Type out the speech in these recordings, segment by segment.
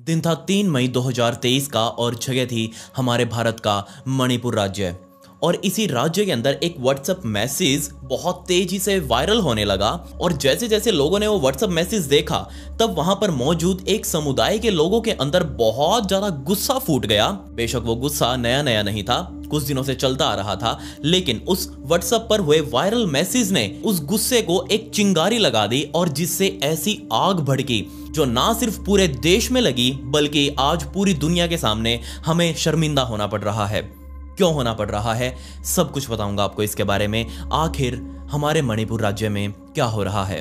दिन था 3 मई 2023 का और जगह थी हमारे भारत का मणिपुर राज्य। और इसी राज्य के अंदर एक व्हाट्सएप मैसेज बहुत तेजी से वायरल होने लगा और जैसे जैसे लोगों ने वो व्हाट्सएप मैसेज देखा तब वहां पर मौजूद एक समुदाय के लोगों के अंदर बहुत ज्यादा गुस्सा फूट गया। बेशक वो गुस्सा नया नया नहीं था, कुछ दिनों से चलता आ रहा था, लेकिन उस व्हाट्सएप पर हुए वायरल मैसेज ने उस गुस्से को एक चिंगारी लगा दी और जिससे ऐसी आग भड़की जो ना सिर्फ पूरे देश में लगी बल्कि आज पूरी दुनिया के सामने हमें शर्मिंदा होना पड़ रहा है। क्यों होना पड़ रहा है, सब कुछ बताऊंगा आपको इसके बारे में। आखिर हमारे मणिपुर राज्य में क्या हो रहा है।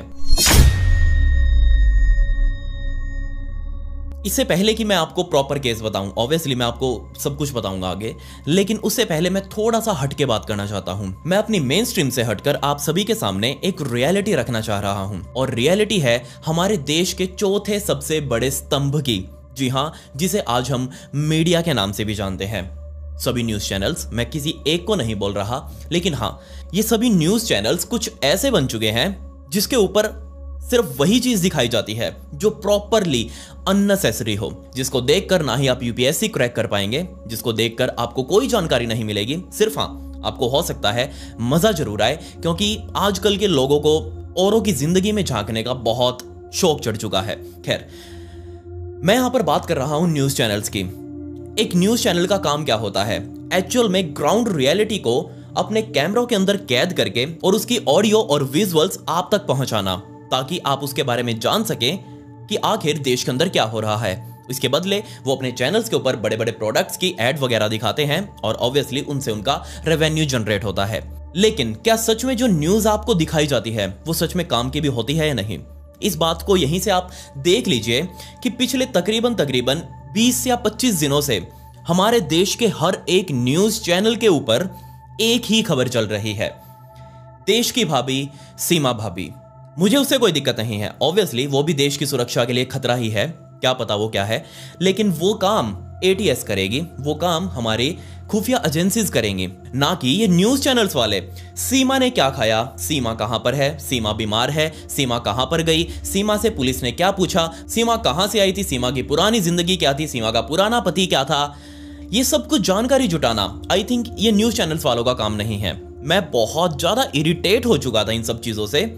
इससे पहले कि मैं आपको प्रॉपर केस बताऊं, ऑब्वियसली मैं आपको सब कुछ बताऊंगा आगे, लेकिन उससे पहले मैं थोड़ा सा हटके बात करना चाहता हूं। मैं अपनी मेन स्ट्रीम से हटकर आप सभी के सामने एक रियलिटी रखना चाह रहा हूं और रियलिटी है हमारे देश के चौथे सबसे बड़े स्तंभ की। जी हां, जिसे आज हम मीडिया के नाम से भी जानते हैं। सभी न्यूज चैनल्स, मैं किसी एक को नहीं बोल रहा, लेकिन हां, ये सभी न्यूज चैनल्स कुछ ऐसे बन चुके हैं जिसके ऊपर सिर्फ वही चीज दिखाई जाती है जो प्रॉपरली अननेसेसरी हो, जिसको देखकर ना ही आप यूपीएससी क्रैक कर पाएंगे, जिसको देखकर आपको कोई जानकारी नहीं मिलेगी। सिर्फ हां, आपको हो सकता है मजा जरूर आए, क्योंकि आजकल के लोगों को औरों की जिंदगी में झांकने का बहुत शौक चढ़ चुका है। खैर, मैं यहां पर बात कर रहा हूं न्यूज चैनल्स की। एक न्यूज चैनल का काम क्या होता है, एक्चुअल में ग्राउंड रियलिटी को अपने कैमरों के अंदर कैद करके और उसकी ऑडियो और विजुअल्स आप तक पहुंचाना, ताकि आप उसके बारे में जान सकें कि आखिर देश के अंदर क्या हो रहा है। इसके बदले वो अपने चैनल्स के ऊपर बड़े बड़े प्रोडक्ट्स की एड वगैरह दिखाते हैं और ऑब्वियसली उनसे उनका रेवेन्यू जनरेट होता है। लेकिन क्या सच में जो न्यूज आपको दिखाई जाती है वो सच में काम की भी होती है या नहीं? इस बात को यहीं से आप देख लीजिए कि पिछले तकरीबन 20 या 25 दिनों से हमारे देश के हर एक न्यूज चैनल के ऊपर एक ही खबर चल रही है, देश की भाभी सीमा भाभी। मुझे उससे कोई दिक्कत नहीं है, ऑब्वियसली वो भी देश की सुरक्षा के लिए खतरा ही है, क्या पता वो क्या है, लेकिन वो काम एटीएस करेगी, वो काम हमारी खुफिया एजेंसीज करेंगी, ना कि ये न्यूज चैनल्स वाले। सीमा ने क्या खाया, सीमा कहां पर है, सीमा बीमार है, सीमा कहां पर गई, सीमा से पुलिस ने क्या पूछा, सीमा कहां से आई थी, सीमा की पुरानी जिंदगी क्या थी, सीमा का पुराना पति क्या था, ये सब कुछ जानकारी जुटाना आई थिंक ये न्यूज चैनल्स वालों का काम नहीं है। मैं बहुत ज्यादा इरिटेट हो चुका था इन सब चीजों से।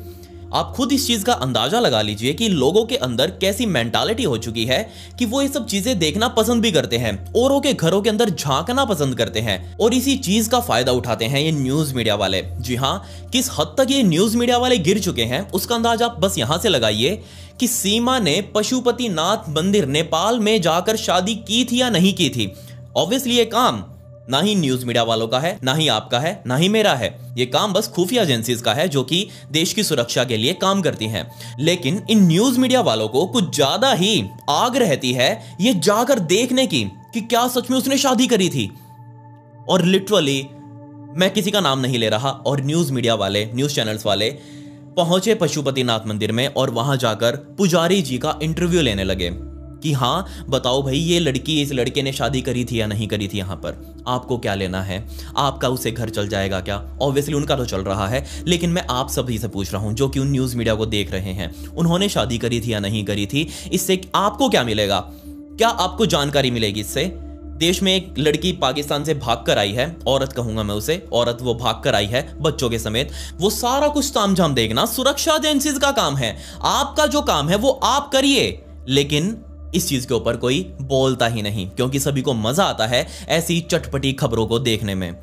आप खुद इस चीज का अंदाजा लगा लीजिए कि लोगों के अंदर कैसी मेंटालिटी हो चुकी है कि वो ये सब चीजें देखना पसंद भी करते हैं, औरों के घरों के अंदर झांकना पसंद करते हैं और इसी चीज का फायदा उठाते हैं ये न्यूज मीडिया वाले। जी हां, किस हद तक ये न्यूज मीडिया वाले गिर चुके हैं उसका अंदाजा आप बस यहां से लगाइए कि सीमा ने पशुपतिनाथ मंदिर नेपाल में जाकर शादी की थी या नहीं की थी। ऑब्वियसली ये काम ना ही न्यूज मीडिया वालों का है, ना ही आपका है, ना ही मेरा है। ये काम बस खुफिया एजेंसीज का है जो कि देश की सुरक्षा के लिए काम करती हैं। लेकिन इन न्यूज मीडिया वालों को कुछ ज्यादा ही आग रहती है ये जाकर देखने की कि क्या सच में उसने शादी करी थी। और लिटरली मैं किसी का नाम नहीं ले रहा, और न्यूज मीडिया वाले, न्यूज चैनल्स वाले पहुंचे पशुपतिनाथ मंदिर में और वहां जाकर पुजारी जी का इंटरव्यू लेने लगे कि हाँ बताओ भाई, ये लड़की, इस लड़के ने शादी करी थी या नहीं करी थी, यहां पर आपको क्या लेना है, आपका उसे घर चल जाएगा क्या? ऑब्वियसली उनका तो चल रहा है, लेकिन मैं आप सभी से पूछ रहा हूं जो कि उन न्यूज मीडिया को देख रहे हैं, उन्होंने शादी करी थी या नहीं करी थी, इससे आपको क्या मिलेगा? क्या आपको जानकारी मिलेगी इससे? देश में एक लड़की पाकिस्तान से भाग कर आई है, औरत कहूंगा मैं उसे, औरत वो भाग कर आई है बच्चों के समेत। वो सारा कुछ तामझाम देखना सुरक्षा एजेंसीज का काम है। आपका जो काम है वो आप करिए, लेकिन इस चीज के ऊपर कोई बोलता ही नहीं, क्योंकि सभी को मजा आता है ऐसी चटपटी खबरों को देखने में।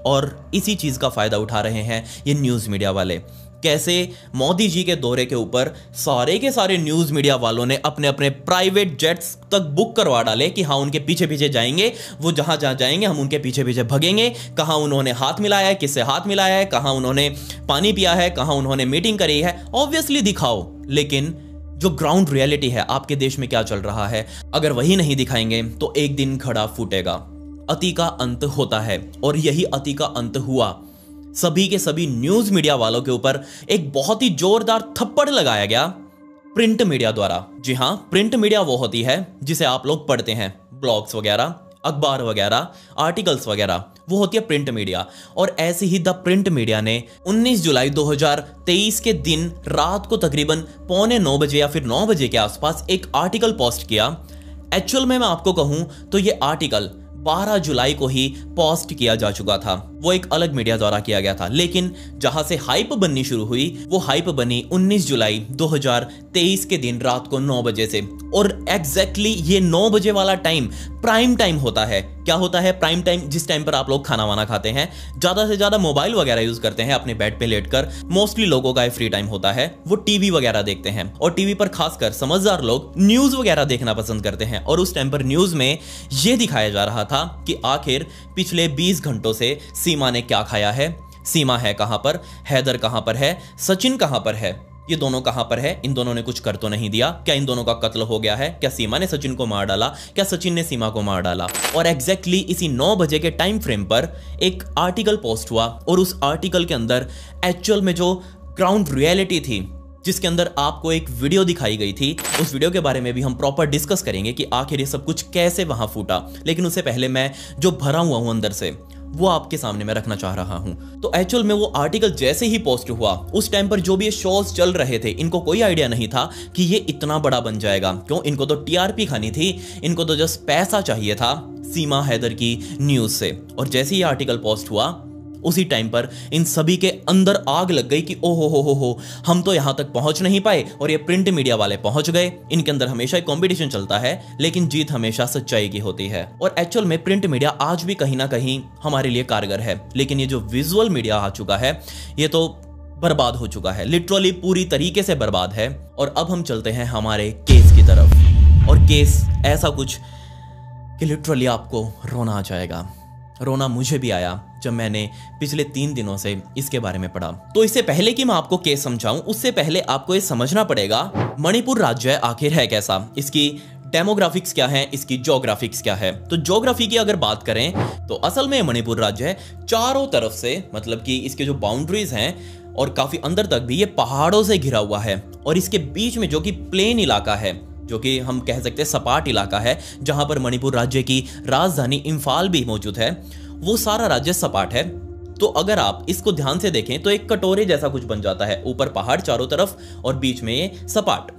और इसी चीज का फायदा उठा रहे हैं ये न्यूज मीडिया वाले। कैसे मोदी जी के दौरे के ऊपर सारे के सारे न्यूज मीडिया वालों ने अपने अपने प्राइवेट जेट्स तक बुक करवा डाले कि हाँ उनके पीछे पीछे जाएंगे, वो जहां जहां जाएंगे हम उनके पीछे पीछे भगेंगे। कहां उन्होंने हाथ मिलाया है, किससे हाथ मिलाया है, कहां उन्होंने पानी पिया है, कहां उन्होंने मीटिंग करी है, ऑब्वियसली दिखाओ। लेकिन जो ग्राउंड रियलिटी है आपके देश में क्या चल रहा है, अगर वही नहीं दिखाएंगे तो एक दिन खड़ा फूटेगा। अति का अंत होता है और यही अति का अंत हुआ। सभी के सभी न्यूज मीडिया वालों के ऊपर एक बहुत ही जोरदार थप्पड़ लगाया गया प्रिंट मीडिया द्वारा। जी हां, प्रिंट मीडिया वो होती है जिसे आप लोग पढ़ते हैं, ब्लॉग्स वगैरह, अखबार वगैरह, आर्टिकल्स वगैरह, वो होती है प्रिंट मीडिया। और ऐसे ही द प्रिंट मीडिया ने 19 जुलाई 2023 के दिन रात को तकरीबन 8:45 बजे या फिर 9 बजे के आसपास एक आर्टिकल पोस्ट किया एक्चुअल में मैं आपको कहूं तो ये आर्टिकल 12 जुलाई को ही पोस्ट किया जा चुका था। वो एक अलग मीडिया द्वारा किया गया था, लेकिन जहां से हाइप बननी शुरू हुई वो हाइप बनी 19 जुलाई 2023 के दिन रात को 9 बजे से। और एग्जैक्टली ये 9 बजे वाला टाइम प्राइम टाइम होता है। क्या होता है प्राइम टाइम? जिस टाइम पर आप लोग खाना वाना खाते हैं, ज्यादा से ज्यादा मोबाइल वगैरह यूज करते हैं अपने बेड पे लेटकर। मोस्टली लोगों का फ्री टाइम होता है, वो टीवी वगैरह देखते हैं, और टीवी पर खासकर समझदार लोग न्यूज वगैरह देखना पसंद करते हैं। और उस टाइम पर न्यूज में यह दिखाया जा रहा था कि आखिर पिछले 20 घंटों से सीमा ने क्या खाया है, सीमा है कहां पर, हैदर कहां पर है, सचिन कहां पर है, ये दोनों कहां पर है, इन दोनों ने कुछ कर तो नहीं दिया, क्या इन दोनों का कत्ल हो गया है, क्या सीमा ने सचिन को मार डाला, क्या सचिन ने सीमा को मार डाला। और एग्जैक्टली इसी 9 बजे के टाइम फ्रेम पर एक आर्टिकल पोस्ट हुआ, और उस आर्टिकल के अंदर एक्चुअल में जो ग्राउंड रियलिटी थी, जिसके अंदर आपको एक वीडियो दिखाई गई थी, उस वीडियो के बारे में भी हम प्रॉपर डिस्कस करेंगे कि आखिर ये सब कुछ कैसे वहां फूटा। लेकिन उससे पहले मैं जो भरा हुआ हूं अंदर से वो आपके सामने मैं रखना चाह रहा हूं। तो एक्चुअल में वो आर्टिकल जैसे ही पोस्ट हुआ, उस टाइम पर जो भी ये शोज चल रहे थे, इनको कोई आइडिया नहीं था कि ये इतना बड़ा बन जाएगा। क्यों? इनको तो टीआरपी खानी थी, इनको तो जस्ट पैसा चाहिए था सीमा हैदर की न्यूज से। और जैसे ही आर्टिकल पोस्ट हुआ, उसी टाइम पर इन सभी के अंदर आग लग गई कि ओहो हो, हम तो यहां तक पहुंच नहीं पाए और ये प्रिंट मीडिया वाले पहुंच गए। इनके अंदर हमेशा एक कंपटीशन चलता है, लेकिन जीत हमेशा सच्चाई की होती है। और एक्चुअल में प्रिंट मीडिया आज भी कहीं ना कहीं हमारे लिए कारगर है, लेकिन ये जो विजुअल मीडिया आ चुका है, ये तो बर्बाद हो चुका है, लिटरली पूरी तरीके से बर्बाद है। और अब हम चलते हैं हमारे केस की तरफ। और केस ऐसा कुछ कि लिटरली आपको रोना आ जाएगा। रोना मुझे भी आया जब मैंने पिछले 3 दिनों से इसके बारे में पढ़ा। तो इससे पहले कि मैं आपको केस समझाऊं, उससे पहले आपको ये समझना पड़ेगा मणिपुर राज्य आखिर है कैसा, इसकी डेमोग्राफिक्स क्या है, इसकी ज्योग्राफिक्स क्या है। तो ज्योग्राफी की अगर बात करें तो असल में मणिपुर राज्य है चारों तरफ से, मतलब कि इसके जो बाउंड्रीज हैं और काफी अंदर तक भी, ये पहाड़ों से घिरा हुआ है। और इसके बीच में जो कि प्लेन इलाका है, जो कि हम कह सकते हैं सपाट इलाका है, जहां पर मणिपुर राज्य की राजधानी इंफाल भी मौजूद है, वो सारा राज्य सपाट है। तो अगर आप इसको ध्यान से देखें तो एक कटोरे जैसा कुछ बन जाता है, ऊपर पहाड़ चारों तरफ और बीच में ये सपाट।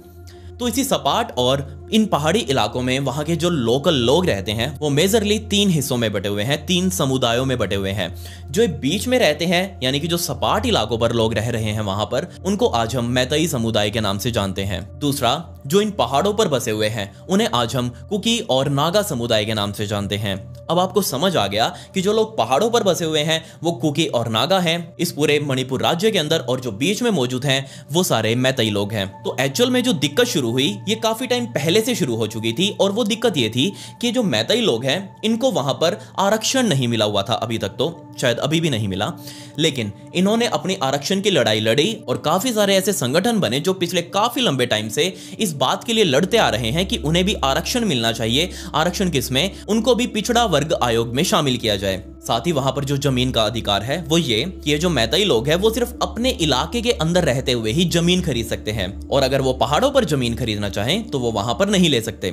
तो इसी सपाट और इन पहाड़ी इलाकों में वहां के जो लोकल लोग रहते हैं वो मेजरली 3 हिस्सों में बटे हुए हैं, 3 समुदायों में बटे हुए हैं। जो बीच में रहते हैं, यानी कि जो सपाट इलाकों पर लोग रह रहे हैं वहां पर, उनको आज हम मैतेई समुदाय के नाम से जानते हैं। दूसरा, जो इन पहाड़ों पर बसे हुए हैं, उन्हें आज हम कुकी और नागा समुदाय के नाम से जानते हैं। अब आपको समझ आ गया कि जो लोग पहाड़ों पर बसे हुए हैं वो कुकी और नागा हैं इस पूरे मणिपुर राज्य के अंदर, और जो बीच में मौजूद हैं वो सारे मैतेई लोग हैं। तो एक्चुअल में जो दिक्कत शुरू हुई ये काफी टाइम पहले से शुरू हो चुकी थी, और वो दिक्कत ये थी कि जो मैतेई लोग हैं इनको वहां पर आरक्षण नहीं मिला हुआ था अभी तक, तो शायद अभी भी नहीं मिला। लेकिन इन्होंने अपनी आरक्षण की लड़ाई लड़ी और काफी सारे ऐसे संगठन बने जो पिछले काफी लंबे टाइम से इस बात के लिए लड़ते आ रहे हैं कि उन्हें भी आरक्षण मिलना चाहिए। आरक्षण किसमें? उनको भी पिछड़ा वर्ग आयोग में शामिल किया जाए। साथ ही वहां पर जो जमीन का अधिकार है वो ये जो मैतेई लोग हैं वो सिर्फ अपने इलाके के अंदर रहते हुए ही जमीन खरीद सकते हैं, और अगर वो पहाड़ों पर जमीन खरीदना चाहें तो वो वहां पर नहीं ले सकते।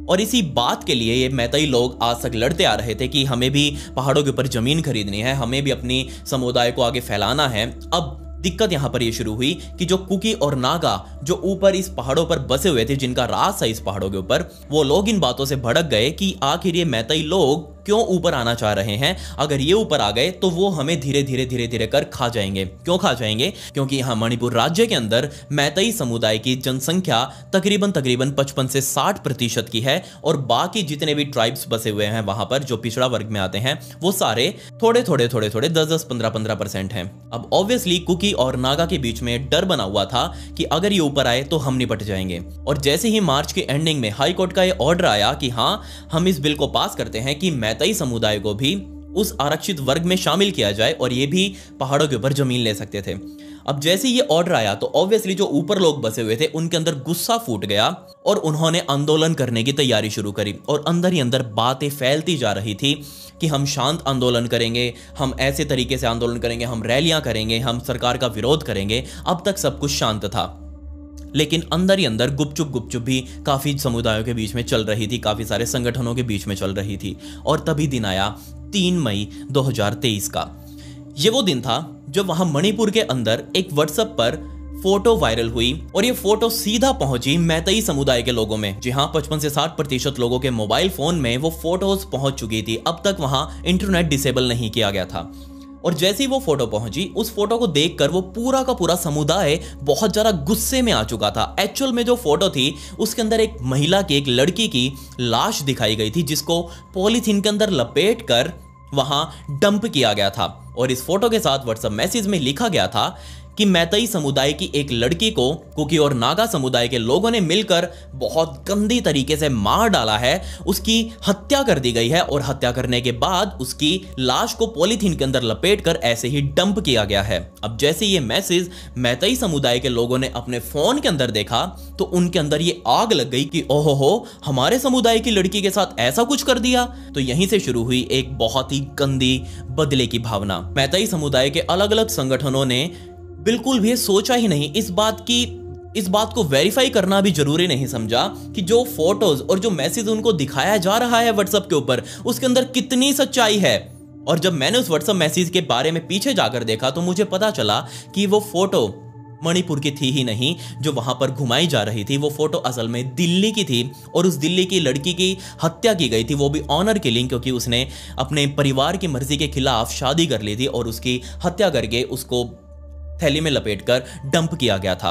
और इसी बात के लिए ये मैतेई लोग आज तक लड़ते आ रहे थे कि हमें भी पहाड़ों के ऊपर जमीन खरीदनी है, हमें भी अपनी समुदाय को आगे फैलाना है। अब दिक्कत यहां पर ये शुरू हुई कि जो कुकी और नागा जो ऊपर इस पहाड़ों पर बसे हुए थे, जिनका राज था इस पहाड़ों के ऊपर, वो लोग इन बातों से भड़क गए कि आखिर ये मैतेई लोग क्यों ऊपर आना चाह रहे हैं। अगर ये ऊपर आ गए तो वो हमें धीरे धीरे कर खा जाएंगे। क्यों खा जाएंगे? क्योंकि यहाँ मणिपुर राज्य के अंदर मैतेई समुदाय की जनसंख्या तकरीबन 55 से 60% की है, और बाकी जितने भी ट्राइब्स बसे हुए हैं वहां पर जो पिछड़ा वर्ग में आते हैं वो सारे थोड़े 10-10, 15% हैं। अब ऑब्वियसली कुकी और नागा के बीच में डर बना हुआ था कि अगर ये ऊपर आए तो हम निपट जाएंगे। और जैसे ही मार्च के एंडिंग में हाई कोर्ट का ये ऑर्डर आया कि हाँ, हम इस बिल को पास करते हैं कि मैतेई समुदाय को भी उस आरक्षित वर्ग में शामिल किया जाए और ये भी पहाड़ों के ऊपर जमीन ले सकते थे। अब जैसे ये ऑर्डर आया तो ऑब्वियसली जो ऊपर लोग बसे हुए थे उनके अंदर गुस्सा फूट गया और उन्होंने आंदोलन करने की तैयारी शुरू करी। और अंदर ही अंदर बातें फैलती जा रही थी कि हम शांत आंदोलन करेंगे, हम ऐसे तरीके से आंदोलन करेंगे, हम रैलियां करेंगे, हम सरकार का विरोध करेंगे। अब तक सब कुछ शांत था, लेकिन अंदर ही अंदर गुपचुप भी काफ़ी समुदायों के बीच में चल रही थी, काफ़ी सारे संगठनों के बीच में चल रही थी। और तभी दिन आया 3 मई 2023 का। ये वो दिन था जब वहाँ मणिपुर के अंदर एक व्हाट्सएप पर फोटो वायरल हुई और ये फोटो सीधा पहुंची मैतेई समुदाय के लोगों में। जी हाँ, 55 से 60% लोगों के मोबाइल फोन में वो फोटोज पहुंच चुकी थी। अब तक वहां इंटरनेट डिसेबल नहीं किया गया था। और जैसे ही वो फोटो पहुंची, उस फोटो को देखकर वो पूरा का पूरा समुदाय बहुत ज्यादा गुस्से में आ चुका था। एक्चुअल में जो फोटो थी उसके अंदर एक महिला की, एक लड़की की लाश दिखाई गई थी, जिसको पॉलीथीन के अंदर लपेट कर वहां डंप किया गया था। और इस फोटो के साथ व्हाट्सएप मैसेज में लिखा गया था कि मैतेई समुदाय की एक लड़की को कुकी और नागा समुदाय के लोगों ने मिलकर बहुत गंदी तरीके से मार डाला है, उसकी हत्या कर दी गई है और हत्या करने के बाद उसकी लाश को पॉलीथीन के अंदर लपेटकर ऐसे ही डंप किया गया है। अब जैसे ये मैसेज मैतेई समुदाय के लोगों ने अपने फोन के अंदर देखा तो उनके अंदर ये आग लग गई कि ओहो हो, हमारे समुदाय की लड़की के साथ ऐसा कुछ कर दिया। तो यहीं से शुरू हुई एक बहुत ही गंदी बदले की भावना। मैतेई समुदाय के अलग अलग संगठनों ने बिल्कुल भी सोचा ही नहीं, इस बात को वेरीफाई करना भी जरूरी नहीं समझा कि जो फोटोज और जो मैसेज उनको दिखाया जा रहा है व्हाट्सएप के ऊपर, उसके अंदर कितनी सच्चाई है। और जब मैंने उस व्हाट्सएप मैसेज के बारे में पीछे जाकर देखा तो मुझे पता चला कि वो फोटो मणिपुर की थी ही नहीं जो वहां पर घुमाई जा रही थी। वो फोटो असल में दिल्ली की थी और उस दिल्ली की लड़की की हत्या की गई थी, वो भी ऑनर किलिंग, क्योंकि उसने अपने परिवार की मर्जी के खिलाफ शादी कर ली थी और उसकी हत्या करके उसको थैली में लपेटकर डंप किया गया था।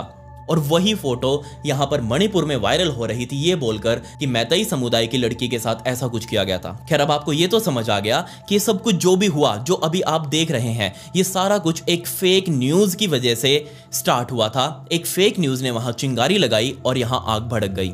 और वही फोटो यहां पर मणिपुर में वायरल हो रही थी, ये बोलकर कि मैतेई समुदाय की लड़की के साथ ऐसा कुछ किया गया था। खैर, अब आपको ये तो समझ आ गया कि ये सब कुछ जो भी हुआ, जो अभी आप देख रहे हैं, ये सारा कुछ एक फेक न्यूज की वजह से स्टार्ट हुआ था। एक फेक न्यूज ने वहां चिंगारी लगाई और यहां आग भड़क गई।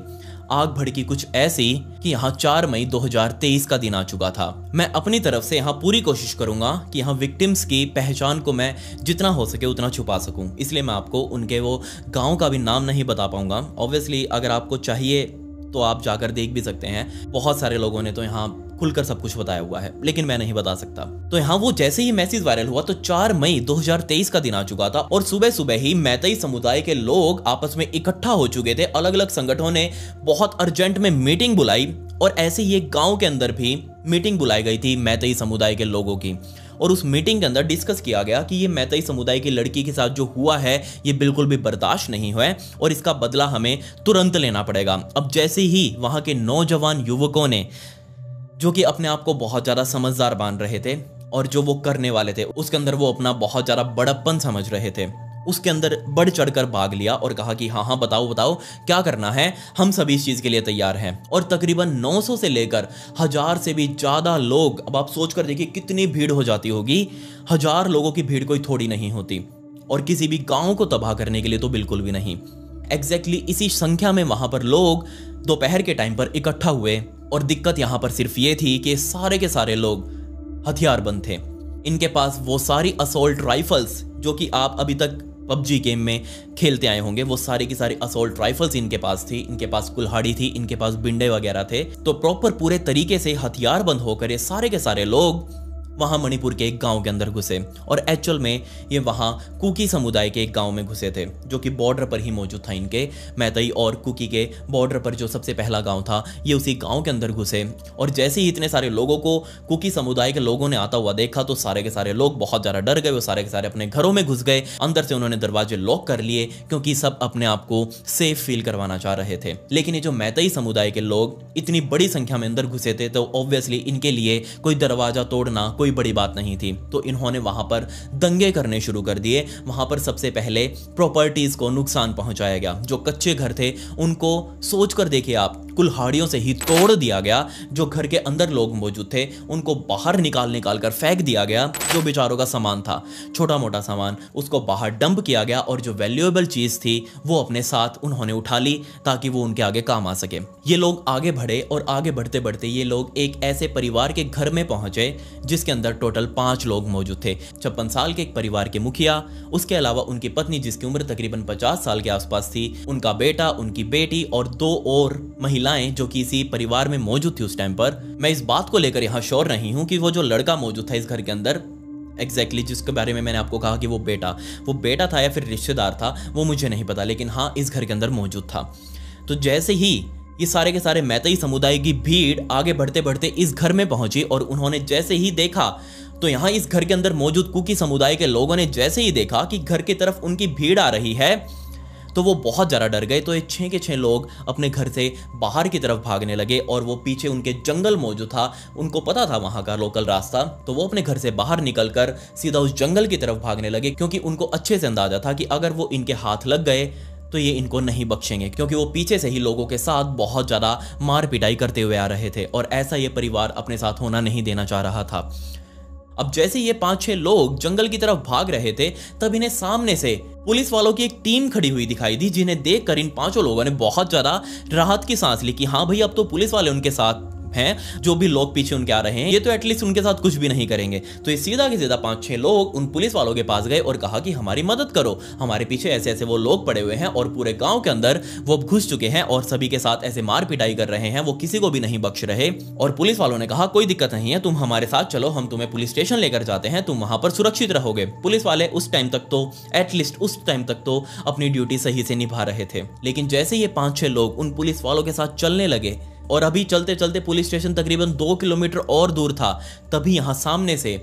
आग भड़की कुछ ऐसी कि यहाँ 4 मई 2023 का दिन आ चुका था। मैं अपनी तरफ से यहाँ पूरी कोशिश करूंगा कि यहाँ विक्टिम्स की पहचान को मैं जितना हो सके उतना छुपा सकूं, इसलिए मैं आपको उनके वो गांव का भी नाम नहीं बता पाऊंगा। ऑब्वियसली अगर आपको चाहिए तो आप जाकर देख भी सकते हैं, बहुत सारे लोगों ने तो यहाँ खुलकर सब कुछ बताया हुआ है, लेकिन मैं नहीं बता सकता। तो यहाँ वो जैसे ही मैसेज वायरल हुआ तो 4 मई 2023 का दिन आ चुका था और सुबह सुबह ही मैतेई समुदाय के लोग आपस में इकट्ठा हो चुके थे। अलग अलग संगठनों ने बहुत अर्जेंट में मीटिंग बुलाई और ऐसे ही एक गांव के अंदर भी मीटिंग बुलाई गई थी मैतेई समुदाय के लोगों की। और उस मीटिंग के अंदर डिस्कस किया गया कि ये मैतेई समुदाय की लड़की के साथ जो हुआ है ये बिल्कुल भी बर्दाश्त नहीं हुआ है और इसका बदला हमें तुरंत लेना पड़ेगा। अब जैसे ही वहां के नौजवान युवकों ने, जो कि अपने आप को बहुत ज्यादा समझदार मान रहे थे और जो वो करने वाले थे उसके अंदर वो अपना बहुत ज्यादा बड़प्पन समझ रहे थे, उसके अंदर बढ़ चढ़कर भाग लिया और कहा कि हाँ हाँ बताओ क्या करना है, हम सभी इस चीज के लिए तैयार हैं। और तकरीबन 900 से लेकर 1000 से भी ज्यादा लोग, अब आप सोच कर देखिए कितनी भीड़ हो जाती होगी। 1000 लोगों की भीड़ कोई थोड़ी नहीं होती और किसी भी गांव को तबाह करने के लिए तो बिल्कुल भी नहीं। एग्जैक्टली इसी संख्या में वहां पर लोग दोपहर के टाइम पर इकट्ठा हुए और दिक्कत यहां पर सिर्फ ये थी कि सारे के सारे लोग हथियारबंद थे। इनके पास वो सारी असॉल्ट राइफल्स जो कि आप अभी तक पबजी गेम में खेलते आए होंगे, वो सारी की सारी असॉल्ट राइफल्स इनके पास थी, इनके पास कुल्हाड़ी थी, इनके पास बिंडे वगैरह थे। तो प्रॉपर पूरे तरीके से हथियारबंद होकर ये सारे के सारे लोग वहां मणिपुर के एक गांव के अंदर घुसे और एक्चुअल में ये वहां कुकी समुदाय के एक गांव में घुसे थे, जो कि बॉर्डर पर ही मौजूद था। इनके मैतेई और कुकी के बॉर्डर पर जो सबसे पहला गांव था, ये उसी गांव के अंदर घुसे। और जैसे ही इतने सारे लोगों को कुकी समुदाय के लोगों ने आता हुआ देखा तो सारे के सारे लोग बहुत ज्यादा डर गए। वो सारे के सारे अपने घरों में घुस गए, अंदर से उन्होंने दरवाजे लॉक कर लिए क्योंकि सब अपने आप को सेफ फील करवाना चाह रहे थे। लेकिन ये जो मैतेई समुदाय के लोग इतनी बड़ी संख्या में अंदर घुसे थे तो ऑब्वियसली इनके लिए कोई दरवाजा तोड़ना कोई बड़ी बात नहीं थी। तो इन्होंने वहां पर दंगे करने शुरू कर दिए। वहां पर सबसे पहले प्रॉपर्टीज को नुकसान पहुंचाया गया। जो कच्चे घर थे उनको सोचकर देखिए आप, कुल्हाड़ियों से ही तोड़ दिया गया। जो घर के अंदर लोग मौजूद थे उनको बाहर निकाल कर फेंक दिया गया। जो बेचारों का सामान था, छोटा मोटा सामान, उसको बाहर डंप किया गया और जो वैल्यूएबल चीज थी वो अपने साथ उन्होंने उठा ली ताकि वो उनके आगे काम आ सके। ये लोग आगे बढ़े और आगे बढ़ते बढ़ते ये लोग एक ऐसे परिवार के घर में पहुंचे जिसके अंदर टोटल 5 लोग मौजूद थे। 56 साल के एक परिवार के मुखिया, उसके अलावा उनकी पत्नी जिसकी उम्र तकरीबन 50 साल के आसपास थी, उनका बेटा, उनकी बेटी और 2 और महिलाएं जो कि इसी परिवार में मौजूद थी उस टाइम पर। मैं इस बात को लेकर यहाँ श्योर नहीं हूं कि वो जो लड़का मौजूद था इस घर के अंदर, एग्जैक्टली जिसके बारे में मैंने आपको कहा कि वो बेटा था या फिर रिश्तेदार था, वो मुझे नहीं पता, लेकिन हाँ इस घर के अंदर मौजूद था। तो जैसे ही ये सारे के सारे मैतेई समुदाय की भीड़ आगे बढ़ते बढ़ते इस घर में पहुंची और उन्होंने जैसे ही देखा तो यहाँ इस घर के अंदर मौजूद कुकी समुदाय के लोगों ने जैसे ही देखा कि घर की तरफ उनकी भीड़ आ रही है तो वो बहुत ज़्यादा डर गए। तो ये 6 के 6 लोग अपने घर से बाहर की तरफ भागने लगे और वो पीछे उनके जंगल मौजूद था, उनको पता था वहाँ का लोकल रास्ता, तो वो अपने घर से बाहर निकलकर सीधा उस जंगल की तरफ भागने लगे, क्योंकि उनको अच्छे से अंदाजा था कि अगर वो इनके हाथ लग गए तो ये इनको नहीं बख्शेंगे, क्योंकि वो पीछे से ही लोगों के साथ बहुत ज़्यादा मार पिटाई करते हुए आ रहे थे और ऐसा ये परिवार अपने साथ होना नहीं देना चाह रहा था। अब जैसे ये 5-6 लोग जंगल की तरफ भाग रहे थे, तब इन्हें सामने से पुलिस वालों की एक टीम खड़ी हुई दिखाई दी, जिन्हें देखकर इन 5 लोगों ने बहुत ज़्यादा राहत की सांस ली कि हाँ भाई, अब तो पुलिस वाले उनके साथ हैं, जो भी लोग पीछे उनके आ रहे हैं ये तो एटलीस्ट उनके साथ कुछ भी नहीं करेंगे। तो ये सीधा के सीधा 5-6 लोग उन पुलिस वालों के पास गए और कहा कि हमारी मदद करो, हमारे पीछे ऐसे ऐसे वो लोग पड़े हुए हैं और पूरे गांव के अंदर वो घुस चुके हैं और सभी के साथ ऐसे मार पिटाई कर रहे हैं, वो किसी को भी नहीं बख्श रहे। और पुलिस वालों ने कहा कोई दिक्कत नहीं है, तुम हमारे साथ चलो, हम तुम्हें पुलिस स्टेशन लेकर जाते हैं, तुम वहां पर सुरक्षित रहोगे। पुलिस वाले उस टाइम तक तो एटलीस्ट उस टाइम तक तो अपनी ड्यूटी सही से निभा रहे थे, लेकिन जैसे ये 5-6 लोग उन पुलिस वालों के साथ चलने लगे और अभी चलते चलते पुलिस स्टेशन तकरीबन 2 किलोमीटर और दूर था, तभी यहां सामने से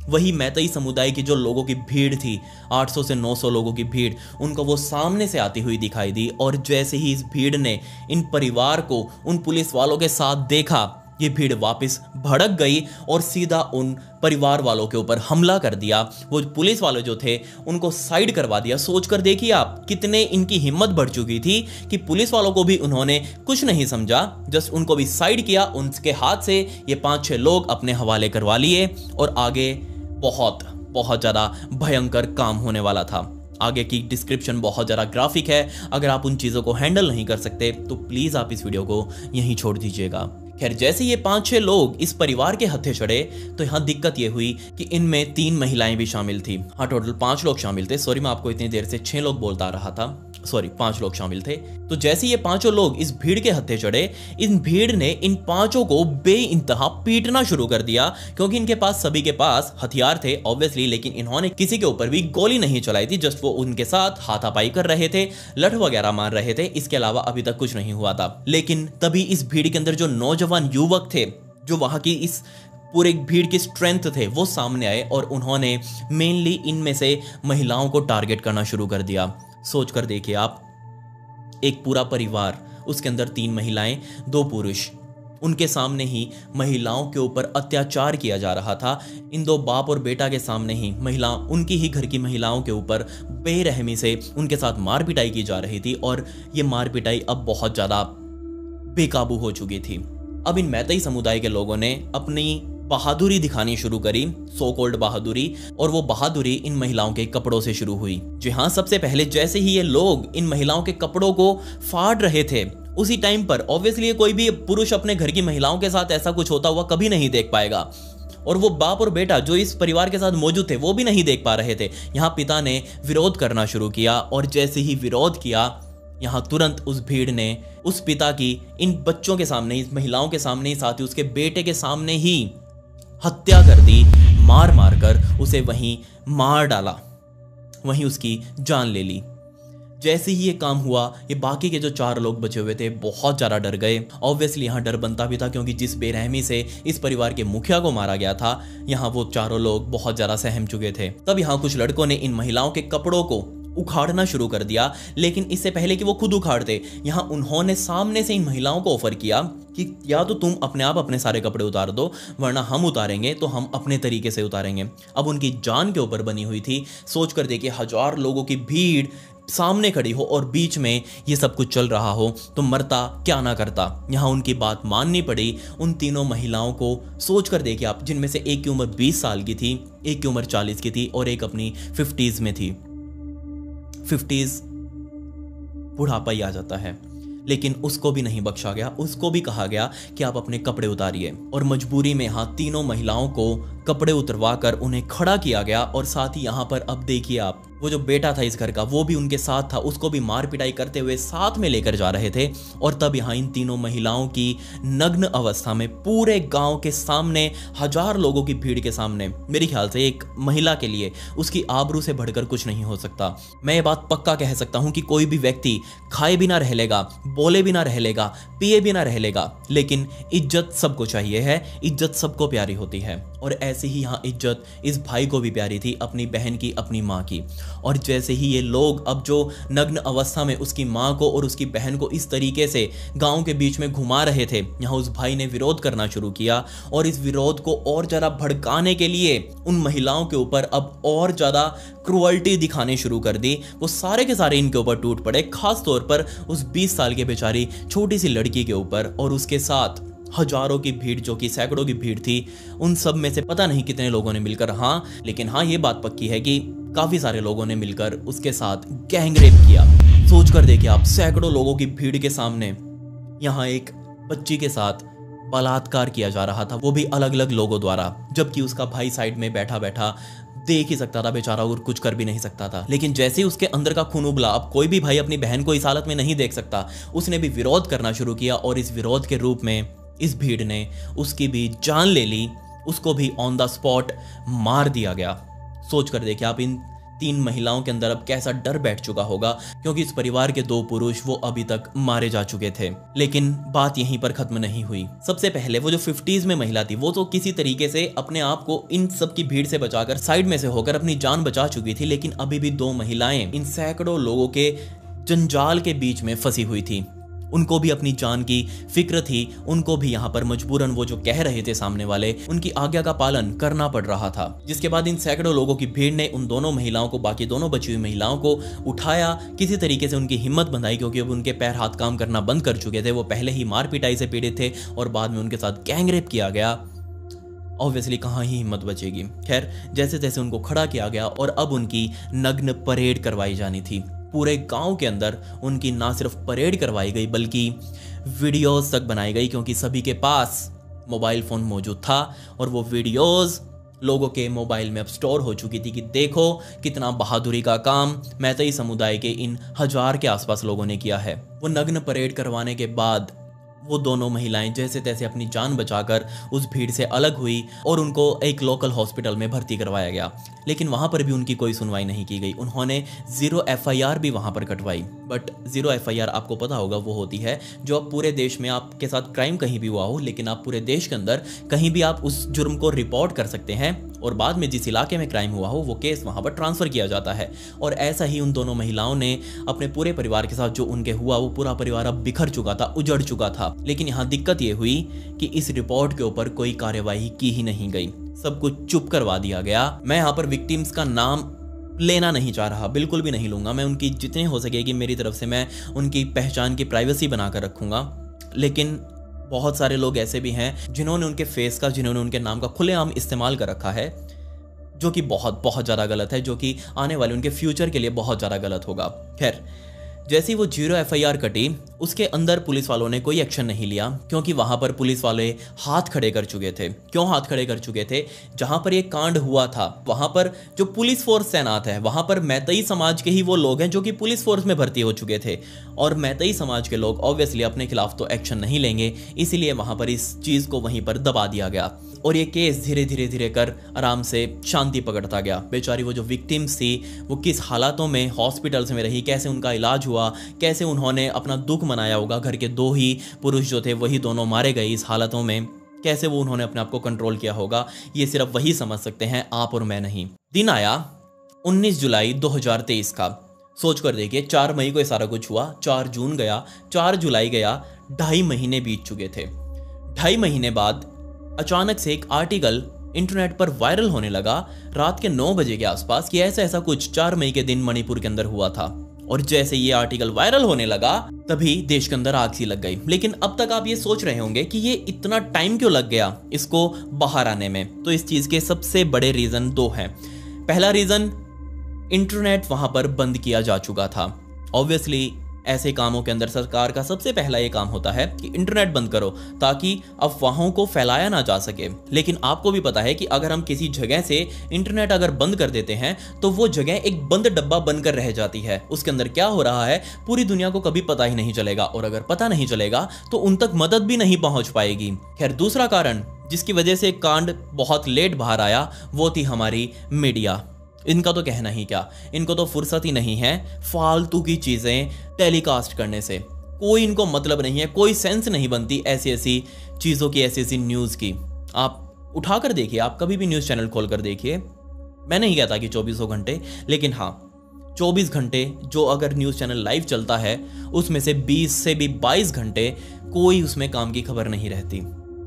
वही मैतेई समुदाय की जो लोगों की भीड़ थी, 800 से 900 लोगों की भीड़, उनको वो सामने से आती हुई दिखाई दी। और जैसे ही इस भीड़ ने इन परिवार को उन पुलिस वालों के साथ देखा, ये भीड़ वापस भड़क गई और सीधा उन परिवार वालों के ऊपर हमला कर दिया। वो पुलिस वाले जो थे उनको साइड करवा दिया। सोचकर देखिए आप कितने इनकी हिम्मत बढ़ चुकी थी कि पुलिस वालों को भी उन्होंने कुछ नहीं समझा, जस्ट उनको भी साइड किया। उनके हाथ से ये 5-6 लोग अपने हवाले करवा लिए और आगे बहुत बहुत ज़्यादा भयंकर काम होने वाला था। आगे की डिस्क्रिप्शन बहुत ज़्यादा ग्राफिक है, अगर आप उन चीज़ों को हैंडल नहीं कर सकते तो प्लीज़ आप इस वीडियो को यहीं छोड़ दीजिएगा। खैर, जैसे ये 5-6 लोग इस परिवार के हत्थे चढ़े तो यहाँ दिक्कत ये हुई कि इनमें 3 महिलाएं भी शामिल थी। हाँ, टोटल 5 लोग शामिल थे। सॉरी, मैं आपको इतनी देर से 6 लोग बोलता रहा था, सॉरी 5 लोग शामिल थे। तो जैसे ये 5 लोग इस भीड़ के हत्थे चढ़े, इन भीड़ ने इन 5 को बेइंतहा पीटना शुरू कर दिया, क्योंकि इनके पास सभी के पास हथियार थे ऑब्वियसली, लेकिन इन्होंने किसी के ऊपर भी गोली नहीं चलाई थी, जस्ट वो उनके साथ हाथापाई कर रहे थे, लठ वगैरह मार रहे थे, इसके अलावा अभी तक कुछ नहीं हुआ था। लेकिन तभी इस भीड़ के अंदर जो नौजवान युवक थे, जो वहां की इस पूरे भीड़ की स्ट्रेंथ थे, वो सामने आए और उन्होंने मेनली इनमें से महिलाओं को टारगेट करना शुरू कर दिया। सोच कर देखिए आप, एक पूरा परिवार, उसके अंदर 3 महिलाएं 2 पुरुष, उनके सामने ही महिलाओं के ऊपर अत्याचार किया जा रहा था। इन 2 बाप और बेटा के सामने ही महिला, उनकी ही घर की महिलाओं के ऊपर बेरहमी से उनके साथ मार पिटाई की जा रही थी और ये मार पिटाई अब बहुत ज़्यादा बेकाबू हो चुकी थी। अब इन मैतेई समुदाय के लोगों ने अपनी बहादुरी दिखानी शुरू करी, सो कॉल्ड बहादुरी, और वो बहादुरी इन महिलाओं के कपड़ों से शुरू हुई। जी हाँ, सबसे पहले जैसे ही ये लोग इन महिलाओं के कपड़ों को फाड़ रहे थे, उसी टाइम पर ऑब्वियसली कोई भी पुरुष अपने घर की महिलाओं के साथ ऐसा कुछ होता हुआ कभी नहीं देख पाएगा, और वो बाप और बेटा जो इस परिवार के साथ मौजूद थे वो भी नहीं देख पा रहे थे। यहाँ पिता ने विरोध करना शुरू किया और जैसे ही विरोध किया, यहाँ तुरंत उस भीड़ ने उस पिता की इन बच्चों के सामने, इस महिलाओं के सामने ही, साथ ही उसके बेटे के सामने ही हत्या कर दी। मार मार कर उसे वहीं मार डाला, वहीं उसकी जान ले ली। जैसे ही ये काम हुआ, ये बाकी के जो 4 लोग बचे हुए थे बहुत ज़्यादा डर गए। ऑब्वियसली यहाँ डर बनता भी था, क्योंकि जिस बेरहमी से इस परिवार के मुखिया को मारा गया था, यहाँ वो 4 लोग बहुत ज़्यादा सहम चुके थे। तब यहाँ कुछ लड़कों ने इन महिलाओं के कपड़ों को उखाड़ना शुरू कर दिया, लेकिन इससे पहले कि वो खुद उखाड़ते, यहाँ उन्होंने सामने से इन महिलाओं को ऑफर किया कि या तो तुम अपने आप अपने सारे कपड़े उतार दो, वरना हम उतारेंगे तो हम अपने तरीके से उतारेंगे। अब उनकी जान के ऊपर बनी हुई थी। सोच कर देखिए, 1000 लोगों की भीड़ सामने खड़ी हो और बीच में ये सब कुछ चल रहा हो, तो मरता क्या ना करता। यहाँ उनकी बात माननी पड़ी उन तीनों महिलाओं को। सोच कर देखिए आप, जिनमें से एक की उम्र 20 साल की थी, एक की उम्र 40 की थी और एक अपनी 50s में थी। 50s बुढ़ापा ही आ जाता है, लेकिन उसको भी नहीं बख्शा गया। उसको भी कहा गया कि आप अपने कपड़े उतारिए, और मजबूरी में यहाँ तीनों महिलाओं को कपड़े उतरवा कर उन्हें खड़ा किया गया। और साथ ही यहाँ पर अब देखिए आप, वो जो बेटा था इस घर का, वो भी उनके साथ था, उसको भी मार पिटाई करते हुए साथ में लेकर जा रहे थे। और तब यहाँ इन तीनों महिलाओं की नग्न अवस्था में पूरे गांव के सामने, 1000 लोगों की भीड़ के सामने, मेरे ख्याल से एक महिला के लिए उसकी आबरू से बढ़कर कुछ नहीं हो सकता। मैं ये बात पक्का कह सकता हूँ कि कोई भी व्यक्ति खाए बिना रह लेगा, बोले बिना रह लेगा, पिए बिना रह लेगा, लेकिन इज्जत सबको चाहिए है, इज्जत सबको प्यारी होती है। और ऐसे ही यहाँ इज्जत इस भाई को भी प्यारी थी, अपनी बहन की, अपनी माँ की। और जैसे ही ये लोग अब जो नग्न अवस्था में उसकी माँ को और उसकी बहन को इस तरीके से गांव के बीच में घुमा रहे थे, यहाँ उस भाई ने विरोध करना शुरू किया और इस विरोध को और ज़्यादा भड़काने के लिए उन महिलाओं के ऊपर अब और ज़्यादा क्रूअल्टी दिखाने शुरू कर दी। वो सारे के सारे इनके ऊपर टूट पड़े, खास तौर पर उस 20 साल के बेचारी छोटी सी लड़की के ऊपर और उसके साथ हजारों की भीड़, जो कि सैकड़ों की भीड़ थी। उन सब में से पता नहीं कितने लोगों ने मिलकर, लेकिन ये बात पक्की है कि काफी सारे लोगों ने मिलकर उसके साथ गैंगरेप किया। सोच कर देखिए आप, सैकड़ों लोगों की भीड़ के सामने यहाँ एक बच्ची के साथ बलात्कार किया जा रहा था, वो भी अलग अलग लोगों द्वारा, जबकि उसका भाई साइड में बैठा बैठा देख ही सकता था बेचारा और कुछ कर भी नहीं सकता था। लेकिन जैसे ही उसके अंदर का खून उबला, अब कोई भी भाई अपनी बहन को इस हालत में नहीं देख सकता, उसने भी विरोध करना शुरू किया और इस विरोध के रूप में इस भीड़ ने उसकी भी जान ले ली, उसको भी ऑन द स्पॉट मार दिया गया। सोच कर देखिए आप, इन 3 महिलाओं के अंदर अब कैसा डर बैठ चुका होगा, क्योंकि इस परिवार के 2 पुरुष वो अभी तक मारे जा चुके थे। लेकिन बात यहीं पर खत्म नहीं हुई। सबसे पहले वो जो 50s में महिला थी, वो तो किसी तरीके से अपने आप को इन सब की भीड़ से बचाकर साइड में से होकर अपनी जान बचा चुकी थी, लेकिन अभी भी 2 महिलाएं इन सैकड़ों लोगों के जंजाल के बीच में फंसी हुई थी। उनको भी अपनी जान की फिक्र थी, उनको भी यहाँ पर मजबूरन वो जो कह रहे थे सामने वाले, उनकी आज्ञा का पालन करना पड़ रहा था। जिसके बाद इन सैकड़ों लोगों की भीड़ ने उन दोनों महिलाओं को, बाकी दोनों बची हुई महिलाओं को उठाया, किसी तरीके से उनकी हिम्मत बंधाई, क्योंकि अब उनके पैर हाथ काम करना बंद कर चुके थे। वो पहले ही मार पिटाई से पीड़ित थे और बाद में उनके साथ गैंगरेप किया गया। ऑब्वियसली कहाँ ही हिम्मत बचेगी। खैर, जैसे जैसे उनको खड़ा किया गया और अब उनकी नग्न परेड करवाई जानी थी। पूरे गांव के अंदर उनकी ना सिर्फ परेड करवाई गई बल्कि वीडियोस तक बनाई गई, क्योंकि सभी के पास मोबाइल फ़ोन मौजूद था और वो वीडियोस लोगों के मोबाइल में अब स्टोर हो चुकी थी कि देखो कितना बहादुरी का काम मैतेई समुदाय के इन 1000 के आसपास लोगों ने किया है। वो नग्न परेड करवाने के बाद वो दोनों महिलाएं जैसे तैसे अपनी जान बचाकर उस भीड़ से अलग हुई और उनको एक लोकल हॉस्पिटल में भर्ती करवाया गया। लेकिन वहाँ पर भी उनकी कोई सुनवाई नहीं की गई। उन्होंने 0 FIR भी वहाँ पर कटवाई, बट 0 FIR आपको पता होगा वो होती है जो अब पूरे देश में आपके साथ क्राइम कहीं भी हुआ हो, लेकिन आप पूरे देश के अंदर कहीं भी आप उस जुर्म को रिपोर्ट कर सकते हैं और बाद में जिस इलाके में क्राइम हुआ हो वो केस वहाँ पर ट्रांसफ़र किया जाता है। और ऐसा ही उन दोनों महिलाओं ने अपने पूरे परिवार के साथ जो उनके हुआ, वो पूरा परिवार अब बिखर चुका था, उजड़ चुका था। लेकिन यहाँ दिक्कत ये हुई कि इस रिपोर्ट के ऊपर कोई कार्यवाही की ही नहीं गई, सब कुछ चुप करवा दिया गया। मैं यहाँ पर विक्टिम्स का नाम लेना नहीं चाह रहा, बिल्कुल भी नहीं लूंगा। मैं उनकी जितने हो सकेगी मेरी तरफ से मैं उनकी पहचान की प्राइवेसी बनाकर रखूंगा। लेकिन बहुत सारे लोग ऐसे भी हैं जिन्होंने उनके फेस का, जिन्होंने उनके नाम का खुलेआम इस्तेमाल कर रखा है, जो कि बहुत बहुत ज़्यादा गलत है, जो कि आने वाले उनके फ्यूचर के लिए बहुत ज़्यादा गलत होगा। खैर, जैसे ही वो 0 FIR कटी, उसके अंदर पुलिस वालों ने कोई एक्शन नहीं लिया, क्योंकि वहाँ पर पुलिस वाले हाथ खड़े कर चुके थे। क्यों हाथ खड़े कर चुके थे? जहाँ पर ये कांड हुआ था वहाँ पर जो पुलिस फोर्स तैनात है, वहाँ पर मैतेई समाज के ही वो लोग हैं जो कि पुलिस फोर्स में भर्ती हो चुके थे, और मैतेई समाज के लोग ऑब्वियसली अपने खिलाफ तो एक्शन नहीं लेंगे, इसीलिए वहाँ पर इस चीज़ को वहीं पर दबा दिया गया और ये केस धीरे धीरे धीरे कर आराम से शांति पकड़ता गया। बेचारी वो जो विक्टिम्स थी वो किस हालातों में हॉस्पिटल्स में रही, कैसे उनका इलाज हुआ, कैसे उन्होंने अपना दुख मनाया होगा। घर के 2 ही पुरुष जो थे वही दोनों मारे गए इस हालतों में, कैसे वो उन्होंने अपने आप को कंट्रोल किया होगा, ये सिर्फ वही समझ सकते हैं, आप और मैं नहीं। दिन आया 19 जुलाई 2023 का। सोच कर देखिए, 4 मई को ये सारा कुछ हुआ, 4 जून गया, 4 जुलाई गया, 2.5 महीने बीत चुके थे। 2.5 महीने बाद अचानक से एक आर्टिकल इंटरनेट पर वायरल होने लगा रात के 9 बजे के आसपास कि ऐसा ऐसा कुछ 4 मई के दिन मणिपुर के अंदर हुआ था। और जैसे ये आर्टिकल वायरल होने लगा तभी देश के अंदर आग सी लग गई। लेकिन अब तक आप ये सोच रहे होंगे कि ये इतना टाइम क्यों लग गया इसको बाहर आने में। तो इस चीज के सबसे बड़े रीजन 2 हैं। पहला रीजन, इंटरनेट वहां पर बंद किया जा चुका था। ऑब्वियसली ऐसे कामों के अंदर सरकार का सबसे पहला ये काम होता है कि इंटरनेट बंद करो ताकि अफवाहों को फैलाया ना जा सके। लेकिन आपको भी पता है कि अगर हम किसी जगह से इंटरनेट अगर बंद कर देते हैं तो वो जगह एक बंद डब्बा बनकर रह जाती है, उसके अंदर क्या हो रहा है पूरी दुनिया को कभी पता ही नहीं चलेगा, और अगर पता नहीं चलेगा तो उन तक मदद भी नहीं पहुंच पाएगी। खैर, दूसरा कारण जिसकी वजह से कांड बहुत लेट बाहर आया वो थी हमारी मीडिया। इनका तो कहना ही क्या, इनको तो फुर्सत ही नहीं है फालतू की चीज़ें टेलीकास्ट करने से। कोई इनको मतलब नहीं है, कोई सेंस नहीं बनती ऐसी ऐसी चीज़ों की, ऐसी ऐसी न्यूज़ की। आप उठाकर देखिए, आप कभी भी न्यूज़ चैनल खोल कर देखिए। मैं नहीं कहता कि 24 घंटे, लेकिन हाँ 24 घंटे जो अगर न्यूज़ चैनल लाइव चलता है उसमें से 20 से भी 22 घंटे कोई उसमें काम की खबर नहीं रहती।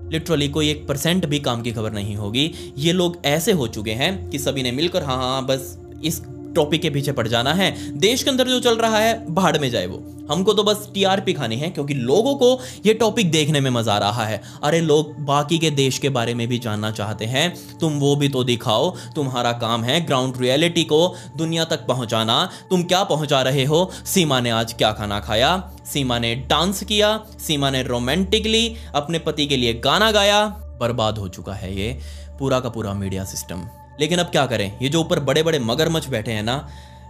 लिटरली कोई 1% भी काम की खबर नहीं होगी। ये लोग ऐसे हो चुके हैं कि सभी ने मिलकर हाँ बस इस टॉपिक के पीछे पड़ जाना है, देश के अंदर जो चल रहा है भाड़ में जाए, वो हमको तो बस टीआरपी खानी है, क्योंकि लोगों को ये टॉपिक देखने में मजा आ रहा है। अरे लोग बाकी के देश के बारे में भी जानना चाहते हैं, तुम वो भी तो दिखाओ। तुम्हारा काम है ग्राउंड रियलिटी को दुनिया तक पहुंचाना। तुम क्या पहुंचा रहे हो? सीमा ने आज क्या खाना खाया, सीमा ने डांस किया, सीमा ने रोमांटिकली अपने पति के लिए गाना गाया। बर्बाद हो चुका है ये पूरा का पूरा मीडिया सिस्टम। लेकिन अब क्या करें, ये जो ऊपर बड़े बड़े मगरमच्छ बैठे हैं ना,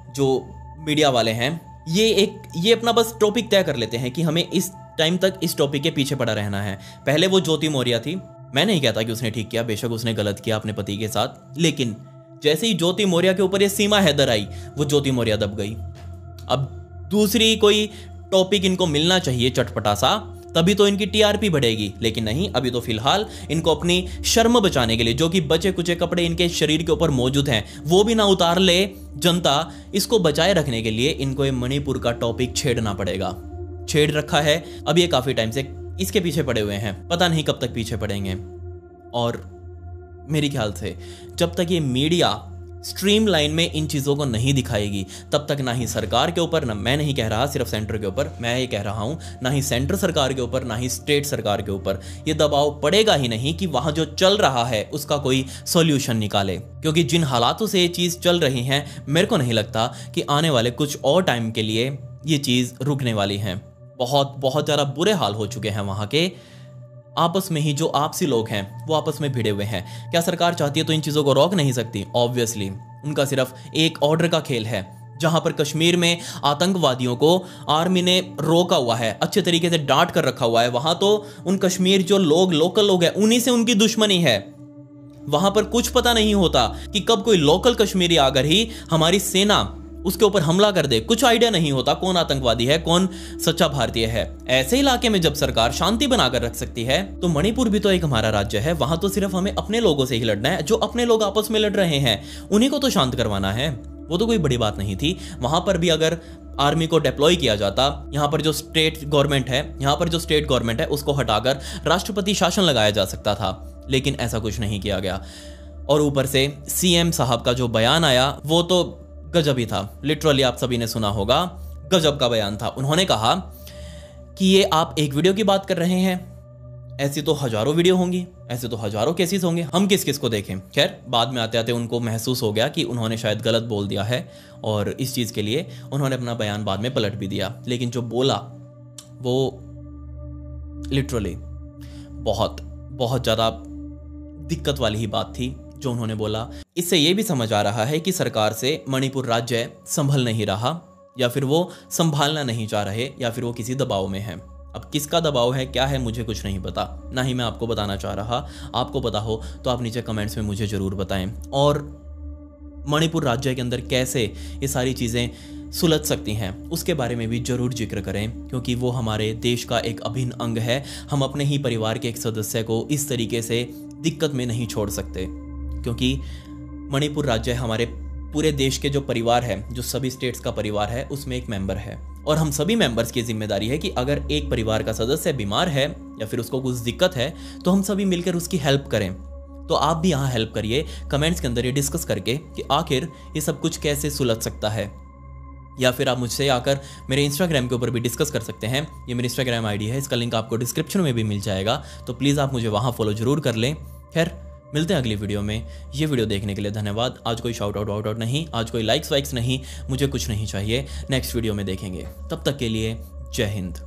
जो मीडिया वाले हैं, ये अपना बस टॉपिक तय कर लेते हैं कि हमें इस टाइम तक इस टॉपिक के पीछे पड़ा रहना है। पहले वो ज्योति मौर्य थी, मैं नहीं कहता कि उसने ठीक किया, बेशक उसने गलत किया अपने पति के साथ, लेकिन जैसे ही ज्योति मौर्य के ऊपर ये सीमा हैदर आई, वो ज्योति मौर्य दब गई। अब दूसरी कोई टॉपिक इनको मिलना चाहिए चटपटा सा, तभी तो इनकी टीआरपी बढ़ेगी। लेकिन नहीं, अभी तो फिलहाल इनको अपनी शर्म बचाने के लिए, जो कि बचे कुचे कपड़े इनके शरीर के ऊपर मौजूद हैं वो भी ना उतार ले जनता, इसको बचाए रखने के लिए इनको ये मणिपुर का टॉपिक छेड़ना पड़ेगा। छेड़ रखा है, अब ये काफी टाइम से इसके पीछे पड़े हुए हैं, पता नहीं कब तक पीछे पड़ेंगे। और मेरे ख्याल से जब तक ये मीडिया स्ट्रीमलाइन में इन चीज़ों को नहीं दिखाएगी, तब तक ना ही सरकार के ऊपर, ना, मैं नहीं कह रहा सिर्फ सेंटर के ऊपर, मैं ये कह रहा हूँ ना ही सेंटर सरकार के ऊपर, ना ही स्टेट सरकार के ऊपर ये दबाव पड़ेगा ही नहीं कि वहाँ जो चल रहा है उसका कोई सॉल्यूशन निकाले। क्योंकि जिन हालातों से ये चीज़ चल रही हैं, मेरे को नहीं लगता कि आने वाले कुछ और टाइम के लिए ये चीज़ रुकने वाली है। बहुत बहुत ज़्यादा बुरे हाल हो चुके हैं वहाँ के। आपस में ही जो आपसी लोग हैं वो आपस में भिड़े हुए हैं। क्या सरकार चाहती है तो इन चीज़ों को रोक नहीं सकती? ऑब्वियसली उनका सिर्फ एक ऑर्डर का खेल है। जहां पर कश्मीर में आतंकवादियों को आर्मी ने रोका हुआ है, अच्छे तरीके से डांट कर रखा हुआ है, वहां तो उन कश्मीर जो लोग लोकल लोग हैं उन्हीं से उनकी दुश्मनी है। वहां पर कुछ पता नहीं होता कि कब कोई लोकल कश्मीरी आकर ही हमारी सेना उसके ऊपर हमला कर दे। कुछ आइडिया नहीं होता कौन आतंकवादी है, कौन सच्चा भारतीय है। ऐसे इलाके में जब सरकार शांति बनाकर रख सकती है, तो मणिपुर भी तो एक हमारा राज्य है। वहां तो सिर्फ हमें अपने लोगों से ही लड़ना है, जो अपने लोग आपस में लड़ रहे हैं उन्हीं को तो शांत करवाना है। वो तो कोई बड़ी बात नहीं थी। वहां पर भी अगर आर्मी को डिप्लॉय किया जाता, यहाँ पर जो स्टेट गवर्नमेंट है उसको हटाकर राष्ट्रपति शासन लगाया जा सकता था, लेकिन ऐसा कुछ नहीं किया गया। और ऊपर से सीएम साहब का जो बयान आया वो तो गजब ही था। लिटरली आप सभी ने सुना होगा, गजब का बयान था। उन्होंने कहा कि ये आप एक वीडियो की बात कर रहे हैं, ऐसी तो हजारों वीडियो होंगी, ऐसे तो हजारों केसेस होंगे, हम किस किस को देखें। खैर बाद में आते आते उनको महसूस हो गया कि उन्होंने शायद गलत बोल दिया है, और इस चीज़ के लिए उन्होंने अपना बयान बाद में पलट भी दिया। लेकिन जो बोला वो लिटरली बहुत बहुत ज़्यादा दिक्कत वाली ही बात थी जो उन्होंने बोला। इससे ये भी समझ आ रहा है कि सरकार से मणिपुर राज्य संभल नहीं रहा, या फिर वो संभालना नहीं चाह रहे, या फिर वो किसी दबाव में है। अब किसका दबाव है, क्या है, मुझे कुछ नहीं पता, ना ही मैं आपको बताना चाह रहा। आपको पता हो तो आप नीचे कमेंट्स में मुझे ज़रूर बताएं। और मणिपुर राज्य के अंदर कैसे ये सारी चीज़ें सुलझ सकती हैं उसके बारे में भी ज़रूर जिक्र करें, क्योंकि वो हमारे देश का एक अभिन्न अंग है। हम अपने ही परिवार के एक सदस्य को इस तरीके से दिक्कत में नहीं छोड़ सकते, क्योंकि मणिपुर राज्य हमारे पूरे देश के जो परिवार है, जो सभी स्टेट्स का परिवार है, उसमें एक मेंबर है। और हम सभी मेंबर्स की जिम्मेदारी है कि अगर एक परिवार का सदस्य बीमार है या फिर उसको कुछ दिक्कत है तो हम सभी मिलकर उसकी हेल्प करें। तो आप भी यहाँ हेल्प करिए कमेंट्स के अंदर ये डिस्कस करके कि आखिर ये सब कुछ कैसे सुलझ सकता है। या फिर आप मुझसे आकर मेरे इंस्टाग्राम के ऊपर भी डिस्कस कर सकते हैं। ये मेरी इंस्टाग्राम आईडी है, इसका लिंक आपको डिस्क्रिप्शन में भी मिल जाएगा, तो प्लीज़ आप मुझे वहाँ फॉलो जरूर कर लें। खैर मिलते हैं अगली वीडियो में। ये वीडियो देखने के लिए धन्यवाद। आज कोई शाउट आउट नहीं, आज कोई लाइक्स वाइक्स नहीं, मुझे कुछ नहीं चाहिए। नेक्स्ट वीडियो में देखेंगे, तब तक के लिए जय हिंद।